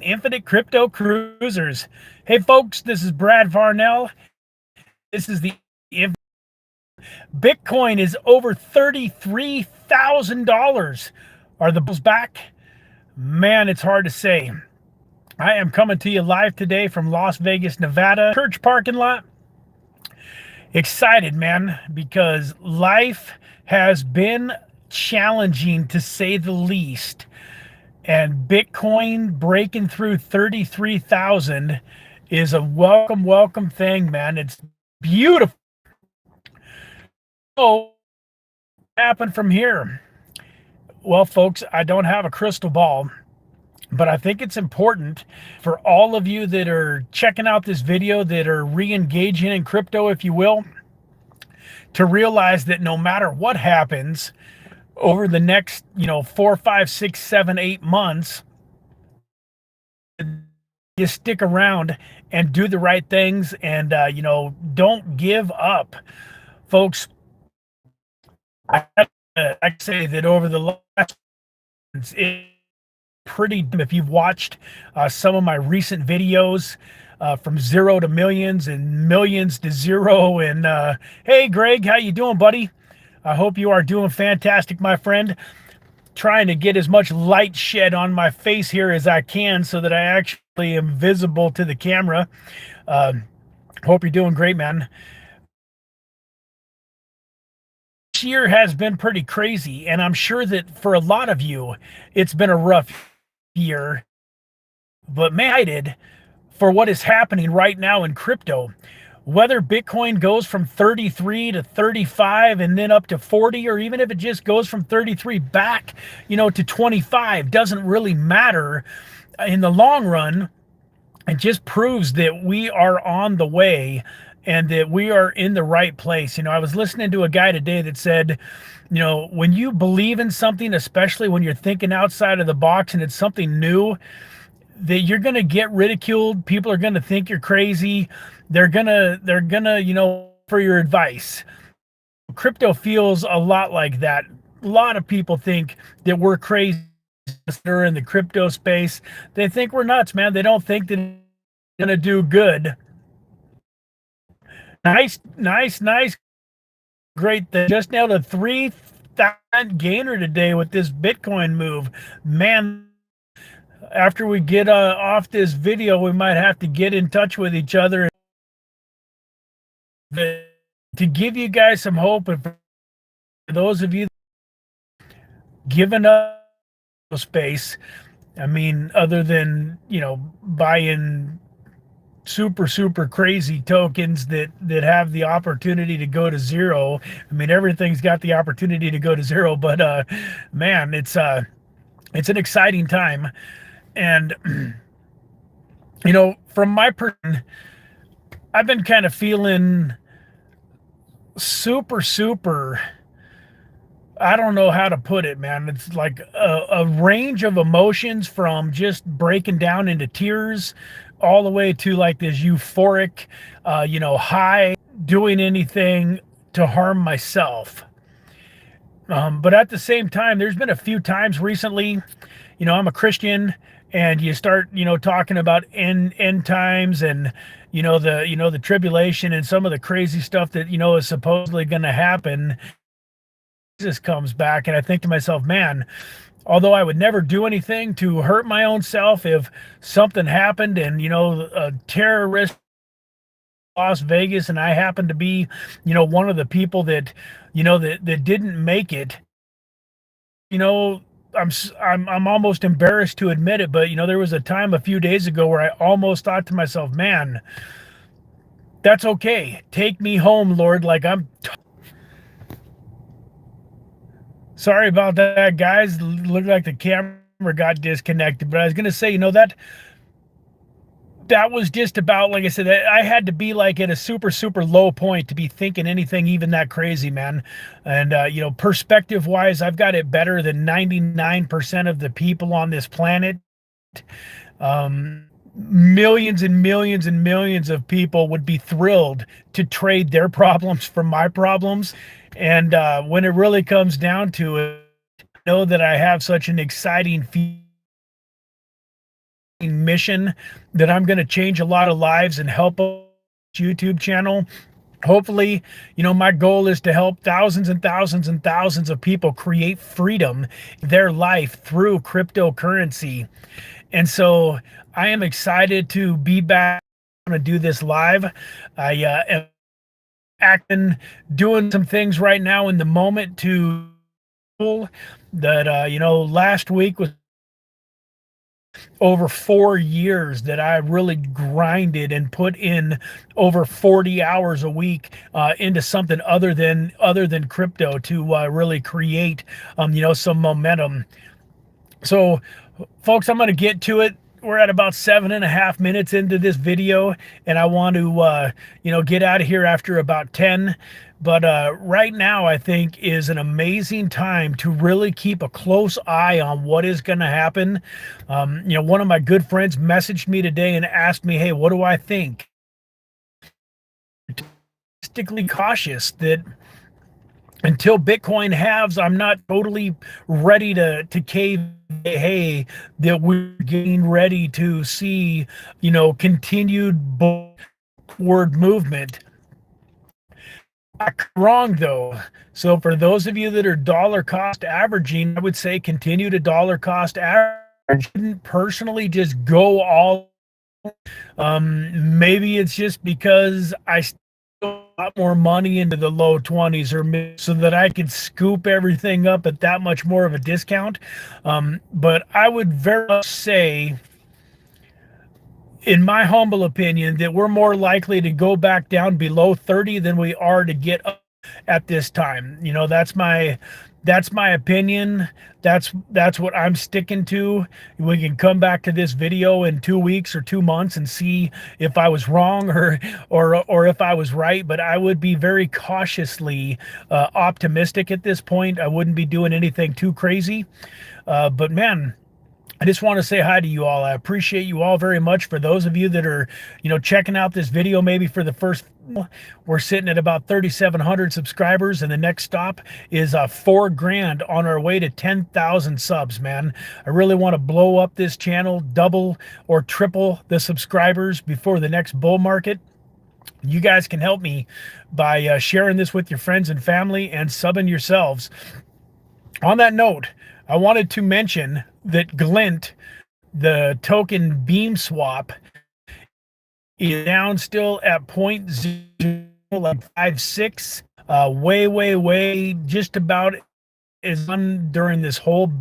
Infinite Crypto Cruisers. Hey folks, this is Brad Varnell. This is the Bitcoin is over $33,000. Are the bulls back? Man, it's hard to say. I am coming to you live today from Las Vegas, Nevada, church parking lot. Excited, man, because life has been challenging to say the least. And Bitcoin breaking through 33,000 is a welcome thing, man. It's beautiful. So, what happened from here? Well, folks, I don't have a crystal ball, but I think it's important for all of you that are checking out this video, that are re-engaging in crypto, if you will, to realize that no matter what happens over the next, 4, 5, 6, 7, 8 months, you stick around and do the right things and, don't give up. Folks, I say that over the last, it's pretty, if you've watched some of my recent videos, from 0 to millions and millions to zero. And hey, Greg, how you doing, buddy? I hope you are doing fantastic, my friend. Trying to get as much light shed on my face here as I can so that I actually am visible to the camera. Hope you're doing great, man. This year has been pretty crazy, and I'm sure that for a lot of you, it's been a rough year. But man, I did for what is happening right now in crypto. Whether Bitcoin goes from 33 to 35 and then up to 40, or even if it just goes from 33 back, to 25, doesn't really matter in the long run. It just proves that we are on the way and that we are in the right place. I was listening to a guy today that said, when you believe in something, especially when you're thinking outside of the box and it's something new, that you're going to get ridiculed. People are going to think you're crazy. They're gonna, for your advice. Crypto feels a lot like that. A lot of people think that we're crazy in the crypto space. They think we're nuts, man. They don't think that it's going to do good. Nice. Great. Just nailed a 3,000 gainer today with this Bitcoin move. Man, after we get off this video, we might have to get in touch with each other to give you guys some hope. And for those of you giving up space, I mean, other than, buying super crazy tokens that have the opportunity to go to zero. I mean, everything's got the opportunity to go to zero, but man, it's an exciting time. And from my person, I've been kind of feeling super, I don't know how to put it, man. It's like a range of emotions, from just breaking down into tears all the way to like this euphoric, high, doing anything to harm myself. But at the same time, there's been a few times recently, I'm a Christian, and you start, talking about end times and, the tribulation and some of the crazy stuff that, is supposedly going to happen. Jesus comes back, and I think to myself, man, although I would never do anything to hurt my own self, if something happened and, a terrorist Las Vegas, and I happened to be, one of the people that, that didn't make it, I'm almost embarrassed to admit it, but there was a time a few days ago where I almost thought to myself, man, that's okay. Take me home, Lord. Like, I'm sorry about that, guys. Looked like the camera got disconnected, but I was going to say, that was just about, like I said, I had to be like at a super low point to be thinking anything even that crazy, man. And, perspective wise, I've got it better than 99% of the people on this planet. Millions and millions of people would be thrilled to trade their problems for my problems. And when it really comes down to it, I know that I have such an exciting mission that I'm going to change a lot of lives and help a YouTube channel. Hopefully, my goal is to help thousands and thousands and thousands of people create freedom in their life through cryptocurrency. And so I am excited to be back to do this live. I am acting, doing some things right now in the moment to that, last week was over 4 years that I really grinded and put in over 40 hours a week into something other than crypto to really create some momentum. So folks, I'm going to get to it. We're at about 7.5 minutes into this video, and I want to get out of here after about 10. But right now, I think is an amazing time to really keep a close eye on what is going to happen. One of my good friends messaged me today and asked me, hey, what do I think? Statistically cautious that until Bitcoin halves, I'm not totally ready to cave. Hey, that we're getting ready to see, continued upward movement. I'm wrong though. So for those of you that are dollar cost averaging, I would say continue to dollar cost average. I shouldn't personally just go all. Maybe it's just because I a lot more money into the low 20s or so that I could scoop everything up at that much more of a discount. But I would very much say, in my humble opinion, that we're more likely to go back down below 30 than we are to get up at this time. That's my opinion. That's what I'm sticking to. We can come back to this video in 2 weeks or 2 months and see if I was wrong or if I was right. But I would be very cautiously optimistic at this point. I wouldn't be doing anything too crazy. But man, I just want to say hi to you all. I appreciate you all very much. For those of you that are, checking out this video maybe for the first, we're sitting at about 3,700 subscribers, and the next stop is $4,000 on our way to 10,000 subs, man. I really want to blow up this channel, double or triple the subscribers before the next bull market. You guys can help me by sharing this with your friends and family and subbing yourselves. On that note, I wanted to mention that Glint, the token Beam Swap, is down still at 0.056. Way, just about is done during this whole.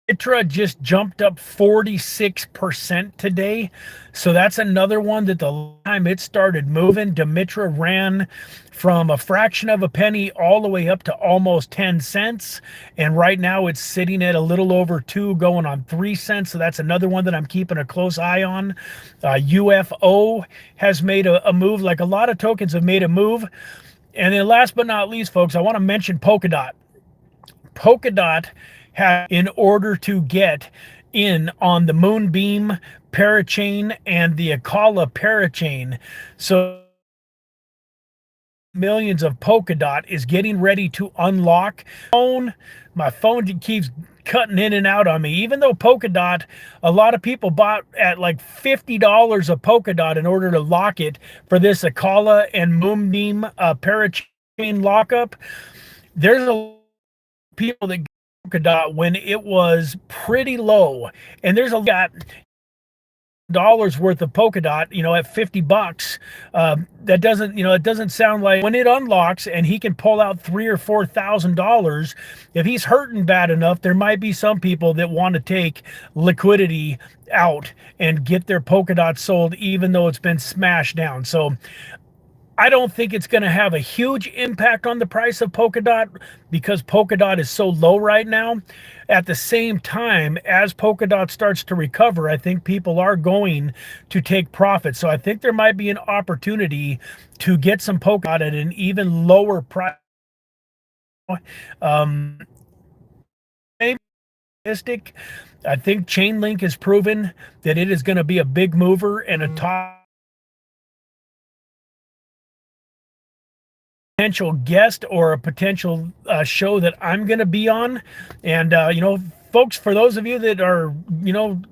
Dimitra just jumped up 46% today. So that's another one that the time it started moving, Dimitra ran from a fraction of a penny all the way up to almost 10 cents. And right now it's sitting at a little over 2, going on 3 cents. So that's another one that I'm keeping a close eye on. UFO has made a move, like a lot of tokens have made a move. And then last but not least, folks, I want to mention Polkadot. Polkadot has, in order to get in on the Moonbeam parachain and the Acala parachain, so millions of Polkadot is getting ready to unlock. My phone keeps cutting in and out on me. Even though Polkadot, a lot of people bought at like $50 a Polkadot in order to lock it for this Acala and Moonbeam parachain lockup. There's a people that Polkadot when it was pretty low, and there's a lot dollars worth of Polkadot, at $50. That doesn't, it doesn't sound like when it unlocks and he can pull out $3,000 or $4,000. If he's hurting bad enough, there might be some people that want to take liquidity out and get their Polkadot sold, even though it's been smashed down. So I don't think it's going to have a huge impact on the price of Polkadot because Polkadot is so low right now. At the same time, as Polkadot starts to recover, I think people are going to take profit. So I think there might be an opportunity to get some Polkadot at an even lower price. I think Chainlink has proven that it is going to be a big mover and a top potential guest or a potential show that I'm going to be on. And, folks, for those of you that are,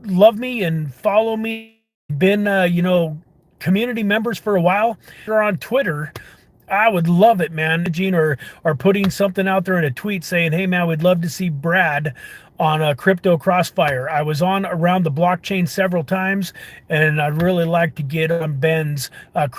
love me and follow me, been, community members for a while, or on Twitter, I would love it, man. Or putting something out there in a tweet saying, "Hey, man, we'd love to see Brad on a Crypto Crossfire." I was on Around the Blockchain several times, and I'd really like to get on Ben's crypto